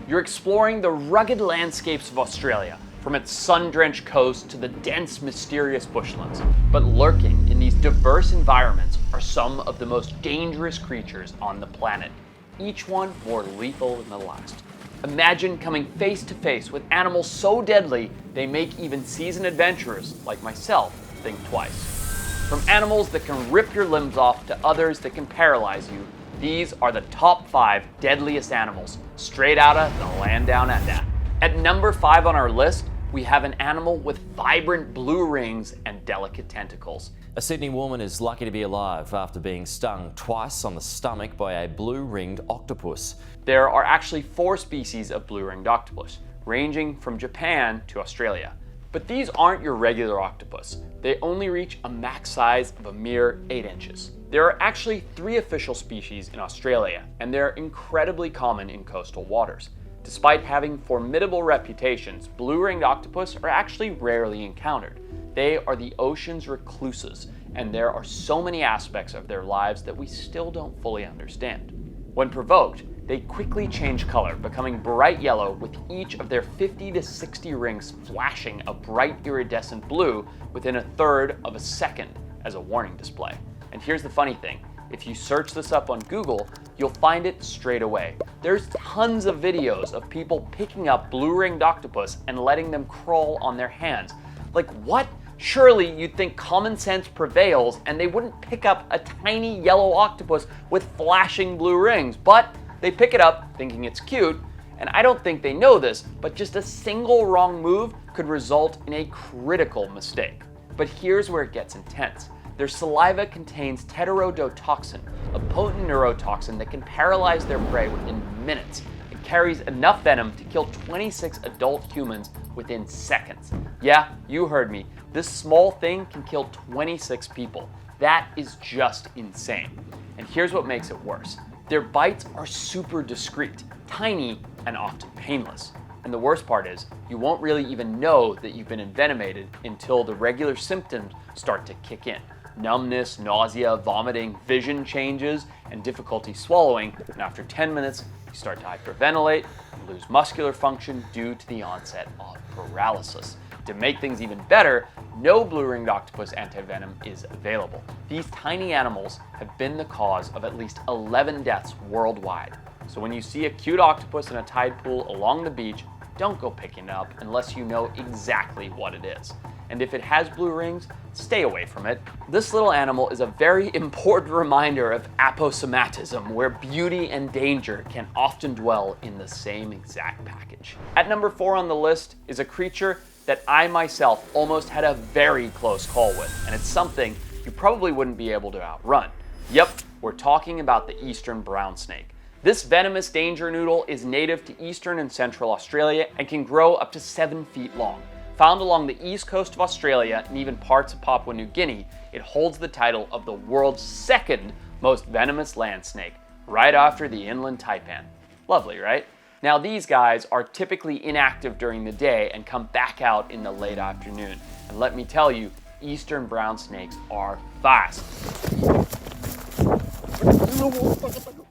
You're exploring the rugged landscapes of Australia, from its sun-drenched coast to the dense, mysterious bushlands. But lurking in these diverse environments are some of the most dangerous creatures on the planet, each one more lethal than the last. Imagine coming face to face with animals so deadly they make even seasoned adventurers like myself think twice. From animals that can rip your limbs off to others that can paralyze you, these are the top 5 deadliest animals, straight out of the land down under. At number 5 on our list, we have an animal with vibrant blue rings and delicate tentacles. A Sydney woman is lucky to be alive after being stung twice on the stomach by a blue-ringed octopus. There are actually 4 species of blue-ringed octopus, ranging from Japan to Australia. But these aren't your regular octopus. They only reach a max size of a mere 8 inches. There are actually 3 official species in Australia, and they're incredibly common in coastal waters. Despite having formidable reputations, blue-ringed octopus are actually rarely encountered. They are the ocean's recluses, and there are so many aspects of their lives that we still don't fully understand. When provoked, they quickly change color, becoming bright yellow with each of their 50 to 60 rings flashing a bright iridescent blue within a third of a second as a warning display. And here's the funny thing, if you search this up on Google, you'll find it straight away. There's tons of videos of people picking up blue-ringed octopus and letting them crawl on their hands. Like what? Surely you'd think common sense prevails and they wouldn't pick up a tiny yellow octopus with flashing blue rings, but they pick it up thinking it's cute, and I don't think they know this, but just a single wrong move could result in a critical mistake. But here's where it gets intense. Their saliva contains tetrodotoxin, a potent neurotoxin that can paralyze their prey within minutes. It carries enough venom to kill 26 adult humans within seconds. Yeah, you heard me. This small thing can kill 26 people. That is just insane. And here's what makes it worse. Their bites are super discreet, tiny, and often painless. And the worst part is, you won't really even know that you've been envenomated until the regular symptoms start to kick in. Numbness, nausea, vomiting, vision changes, and difficulty swallowing. And after 10 minutes, you start to hyperventilate and lose muscular function due to the onset of paralysis. To make things even better, no blue-ringed octopus antivenom is available. These tiny animals have been the cause of at least 11 deaths worldwide. So when you see a cute octopus in a tide pool along the beach, don't go picking it up unless you know exactly what it is. And if it has blue rings, stay away from it. This little animal is a very important reminder of aposematism, where beauty and danger can often dwell in the same exact package. At number 4 on the list is a creature that I myself almost had a very close call with, and it's something you probably wouldn't be able to outrun. Yep, we're talking about the eastern brown snake. This venomous danger noodle is native to eastern and central Australia and can grow up to 7 feet long. Found along the east coast of Australia and even parts of Papua New Guinea, it holds the title of the world's 2nd most venomous land snake, right after the inland taipan. Lovely, right? Now these guys are typically inactive during the day and come back out in the late afternoon. And let me tell you, eastern brown snakes are fast.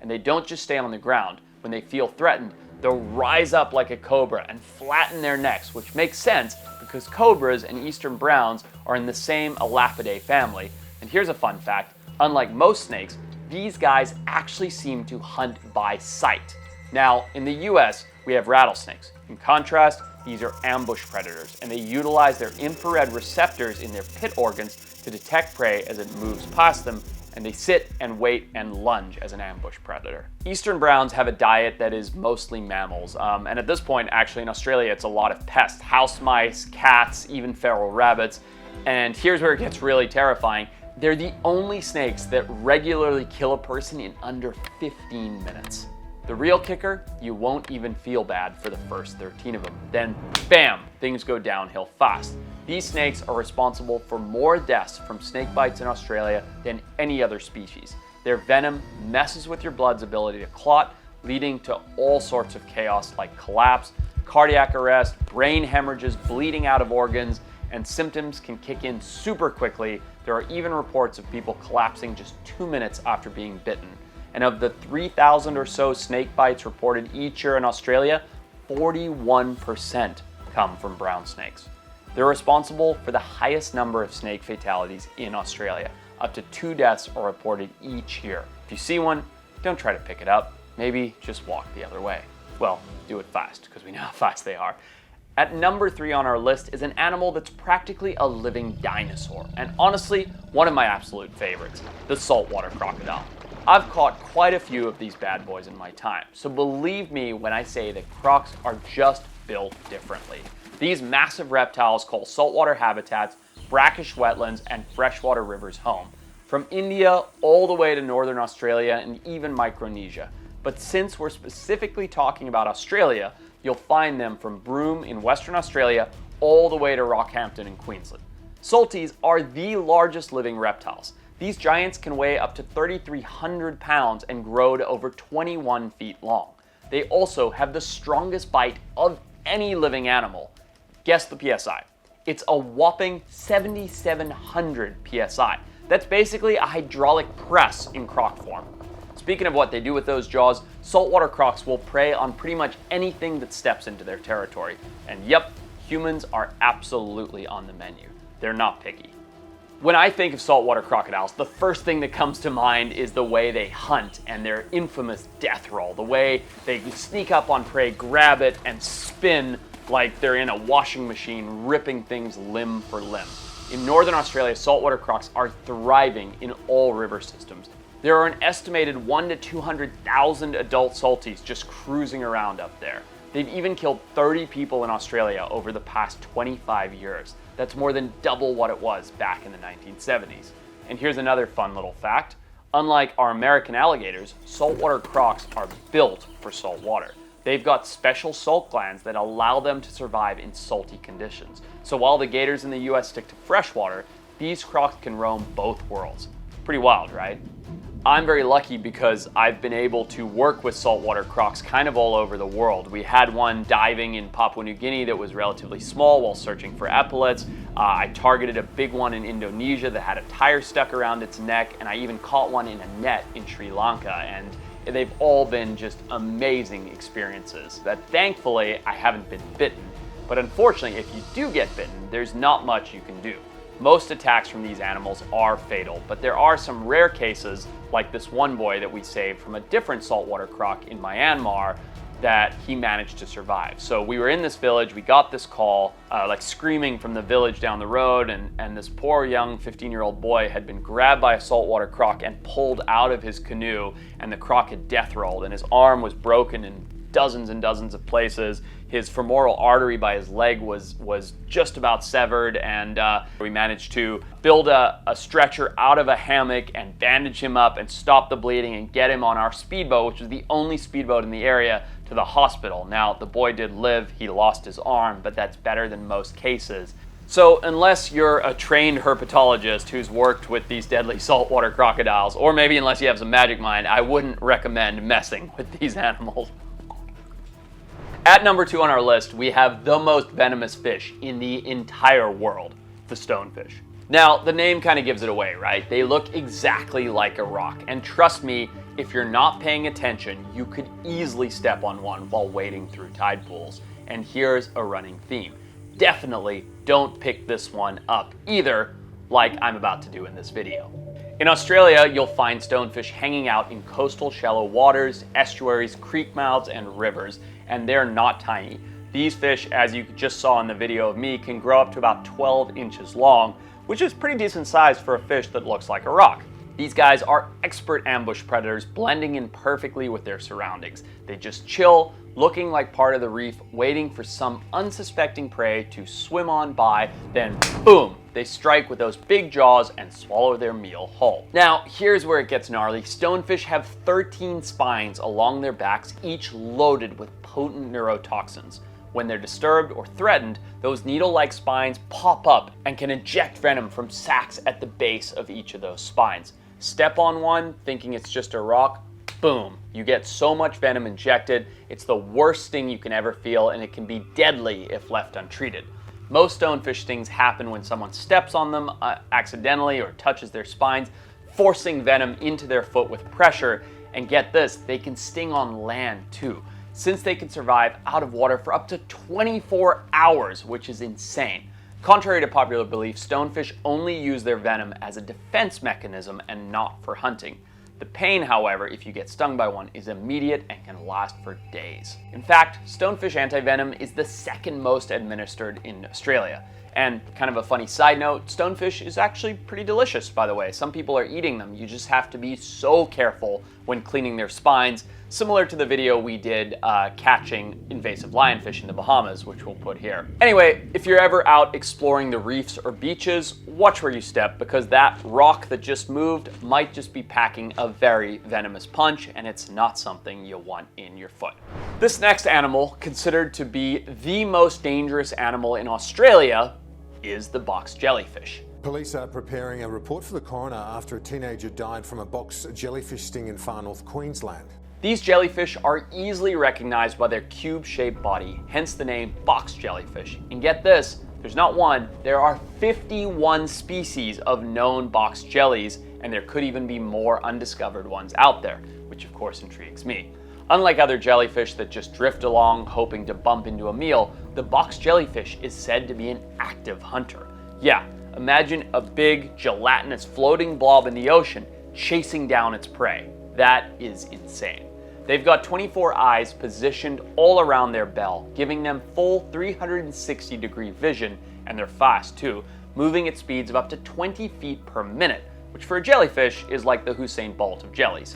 And they don't just stay on the ground. When they feel threatened, they'll rise up like a cobra and flatten their necks, which makes sense because cobras and eastern browns are in the same Elapidae family. And here's a fun fact, unlike most snakes, these guys actually seem to hunt by sight. Now, in the US, we have rattlesnakes. In contrast, these are ambush predators, and they utilize their infrared receptors in their pit organs to detect prey as it moves past them, and they sit and wait and lunge as an ambush predator. Eastern browns have a diet that is mostly mammals, and at this point, actually in Australia, it's a lot of pests, house mice, cats, even feral rabbits. And here's where it gets really terrifying. They're the only snakes that regularly kill a person in under 15 minutes. The real kicker, you won't even feel bad for the first 13 of them. Then, bam, things go downhill fast. These snakes are responsible for more deaths from snake bites in Australia than any other species. Their venom messes with your blood's ability to clot, leading to all sorts of chaos like collapse, cardiac arrest, brain hemorrhages, bleeding out of organs, and symptoms can kick in super quickly. There are even reports of people collapsing just 2 minutes after being bitten. And of the 3,000 or so snake bites reported each year in Australia, 41% come from brown snakes. They're responsible for the highest number of snake fatalities in Australia. Up to 2 deaths are reported each year. If you see one, don't try to pick it up. Maybe just walk the other way. Well, do it fast, because we know how fast they are. At number 3 on our list is an animal that's practically a living dinosaur, and honestly, one of my absolute favorites, the saltwater crocodile. I've caught quite a few of these bad boys in my time, so believe me when I say that crocs are just built differently. These massive reptiles call saltwater habitats, brackish wetlands, and freshwater rivers home, from India all the way to northern Australia and even Micronesia. But since we're specifically talking about Australia, you'll find them from Broome in Western Australia all the way to Rockhampton in Queensland. Salties are the largest living reptiles. These giants can weigh up to 3,300 pounds and grow to over 21 feet long. They also have the strongest bite of any living animal. Guess the PSI. It's a whopping 7,700 PSI. That's basically a hydraulic press in croc form. Speaking of what they do with those jaws, saltwater crocs will prey on pretty much anything that steps into their territory. And yep, humans are absolutely on the menu. They're not picky. When I think of saltwater crocodiles, the first thing that comes to mind is the way they hunt and their infamous death roll, the way they sneak up on prey, grab it, and spin like they're in a washing machine, ripping things limb for limb. In northern Australia, saltwater crocs are thriving in all river systems. There are an estimated 100,000 to 200,000 adult salties just cruising around up there. They've even killed 30 people in Australia over the past 25 years. That's more than double what it was back in the 1970s. And here's another fun little fact. Unlike our American alligators, saltwater crocs are built for salt water. They've got special salt glands that allow them to survive in salty conditions. So while the gators in the US stick to freshwater, these crocs can roam both worlds. Pretty wild, right? I'm very lucky because I've been able to work with saltwater crocs kind of all over the world. We had one diving in Papua New Guinea that was relatively small while searching for epaulets. I targeted a big one in Indonesia that had a tire stuck around its neck, and I even caught one in a net in Sri Lanka. And they've all been just amazing experiences that thankfully I haven't been bitten. But unfortunately, if you do get bitten, there's not much you can do. Most attacks from these animals are fatal, but there are some rare cases, like this one boy that we saved from a different saltwater croc in Myanmar, that he managed to survive. So we were in this village, we got this call, like screaming from the village down the road, and this poor young 15-year-old boy had been grabbed by a saltwater croc and pulled out of his canoe, and the croc had death rolled, and his arm was broken in dozens and dozens of places. His femoral artery by his leg was just about severed, and we managed to build a stretcher out of a hammock and bandage him up and stop the bleeding and get him on our speedboat, which was the only speedboat in the area, to the hospital. Now, the boy did live, he lost his arm, but that's better than most cases. So unless you're a trained herpetologist who's worked with these deadly saltwater crocodiles, or maybe unless you have some magic mind, I wouldn't recommend messing with these animals. At number 2 on our list, we have the most venomous fish in the entire world, the stonefish. Now, the name kind of gives it away, right? They look exactly like a rock, and trust me, if you're not paying attention, you could easily step on one while wading through tide pools. And here's a running theme. Definitely don't pick this one up either, like I'm about to do in this video. In Australia, you'll find stonefish hanging out in coastal shallow waters, estuaries, creek mouths, and rivers, and they're not tiny. These fish, as you just saw in the video of me, can grow up to about 12 inches long, which is pretty decent size for a fish that looks like a rock. These guys are expert ambush predators, blending in perfectly with their surroundings. They just chill, looking like part of the reef, waiting for some unsuspecting prey to swim on by, then boom, they strike with those big jaws and swallow their meal whole. Now, here's where it gets gnarly. Stonefish have 13 spines along their backs, each loaded with potent neurotoxins. When they're disturbed or threatened, those needle-like spines pop up and can eject venom from sacs at the base of each of those spines. Step on one, thinking it's just a rock, boom, you get so much venom injected, it's the worst sting you can ever feel, and it can be deadly if left untreated. Most stonefish stings happen when someone steps on them accidentally or touches their spines, forcing venom into their foot with pressure. And get this, they can sting on land too. since they can survive out of water for up to 24 hours, which is insane. Contrary to popular belief, stonefish only use their venom as a defense mechanism and not for hunting. The pain, however, if you get stung by one, is immediate and can last for days. In fact, stonefish antivenom is the second most administered in Australia. And kind of a funny side note, stonefish is actually pretty delicious, by the way. Some people are eating them. You just have to be so careful when cleaning their spines, similar to the video we did catching invasive lionfish in the Bahamas, which we'll put here. Anyway, if you're ever out exploring the reefs or beaches, watch where you step, because that rock that just moved might just be packing a very venomous punch, and it's not something you want in your foot. This next animal, considered to be the most dangerous animal in Australia, is the box jellyfish. Police are preparing a report for the coroner after a teenager died from a box jellyfish sting in far north Queensland. These jellyfish are easily recognized by their cube-shaped body, hence the name box jellyfish. And get this, there's not one, there are 51 species of known box jellies, and there could even be more undiscovered ones out there, which of course intrigues me. Unlike other jellyfish that just drift along hoping to bump into a meal, the box jellyfish is said to be an active hunter. Yeah, imagine a big, gelatinous floating blob in the ocean chasing down its prey. That is insane. They've got 24 eyes positioned all around their bell, giving them full 360-degree vision, and they're fast too, moving at speeds of up to 20 feet per minute, which for a jellyfish is like the Usain Bolt of jellies.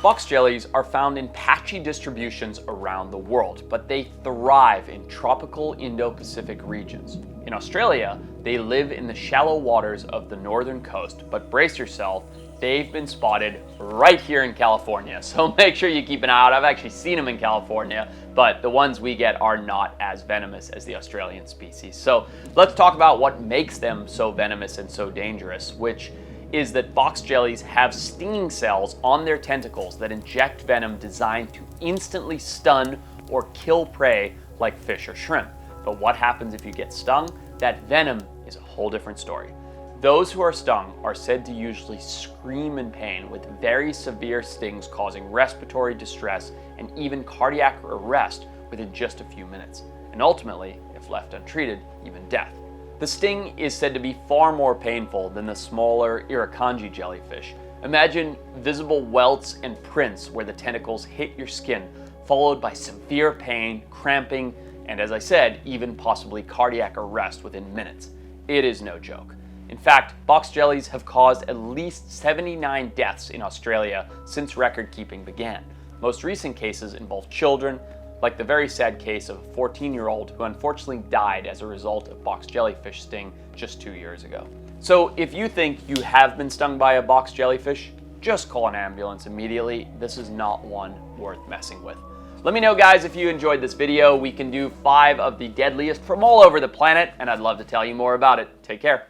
Box jellies are found in patchy distributions around the world, but they thrive in tropical Indo-Pacific regions. In Australia, they live in the shallow waters of the northern coast, but brace yourself, they've been spotted right here in California, so make sure you keep an eye out. I've actually seen them in California, but the ones we get are not as venomous as the Australian species. So let's talk about what makes them so venomous and so dangerous, which is that box jellies have stinging cells on their tentacles that inject venom designed to instantly stun or kill prey like fish or shrimp. But what happens if you get stung? That venom is a whole different story. Those who are stung are said to usually scream in pain, with very severe stings causing respiratory distress and even cardiac arrest within just a few minutes, and ultimately, if left untreated, even death. The sting is said to be far more painful than the smaller irukandji jellyfish. Imagine visible welts and prints where the tentacles hit your skin, followed by severe pain, cramping, and as I said, even possibly cardiac arrest within minutes. It is no joke. In fact, box jellies have caused at least 79 deaths in Australia since record keeping began. Most recent cases involve children, like the very sad case of a 14-year-old who unfortunately died as a result of box jellyfish sting just 2 years ago. So if you think you have been stung by a box jellyfish, just call an ambulance immediately. This is not one worth messing with. Let me know, guys, if you enjoyed this video. We can do 5 of the deadliest from all over the planet, and I'd love to tell you more about it. Take care.